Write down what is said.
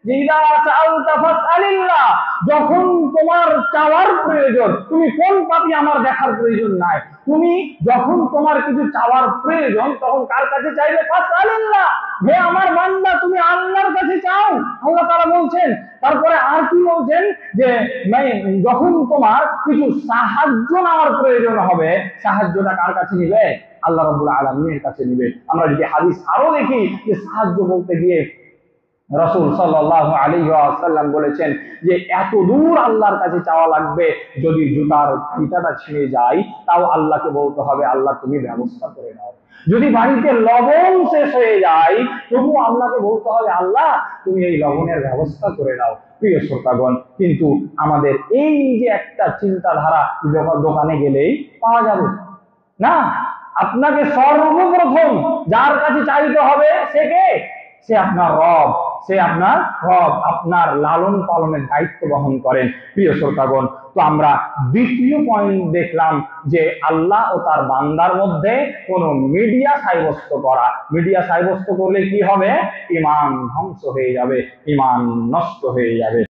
যে ইযা সাআলতা ফাসআলিল্লাহ, যখন তোমার চাওয়ার প্রয়োজন, তুমি কোন পাপী আমার দেখার প্রয়োজন নাই, তুমি যখন তোমার কিছু চাওয়ার প্রয়োজন তখন কার কাছে চাইবে? ফাসআলিল্লাহ, হে আমার বান্দা তুমি আল্লাহর কাছে চাও। আল্লাহ তাআলা বলছেন, তারপরে আর কি বলছেন যে যখন তোমার কিছু সাহায্য নেওয়ার প্রয়োজন হবে, সাহায্যটা কার কাছে নিবে? আল্লাহ রাব্বুল আলামিনের কাছে নিবে। আমরা যদি হাদিস আরো দেখি যে সাহায্য বলতে গিয়ে রাসূল সাল্লাল্লাহু আলাইহি ওয়াসাল্লাম বলেছেন যে এত দূর আল্লাহর কাছে চাওয়া লাগবে, যদি জুতার ফিতাটা ছিঁড়ে যায় তাও আল্লাহকে বলতে হবে আল্লাহ তুমি ব্যবস্থা করে দাও। যদি বাড়িতে লবণ শেষ হয়ে যায় তবু আল্লাহকে বলতে হবে আল্লাহ তুমি এই লবণের ব্যবস্থা করে দাও। প্রিয় শ্রোতাগণ, কিন্তু আমাদের এই যে একটা চিন্তাধারা দোকানে গেলেই পাওয়া যাবে না। আপনাকে সর্বপ্রথম যার কাছে চাইতে হবে সে কে? সে আপনার রব, সে আপনার রব, আপনার লালন পালনের দায়িত্ব বহন করেন। প্রিয় শ্রোতাগণ, তো আমরা দ্বিতীয় পয়েন্ট দেখলাম যে আল্লাহ ও তার বান্দার মধ্যে কোনো মিডিয়া সাব্যস্ত করা। মিডিয়া সাব্যস্ত করলে কি হবে? ঈমান ধ্বংস হয়ে যাবে, ঈমান নষ্ট হয়ে যাবে।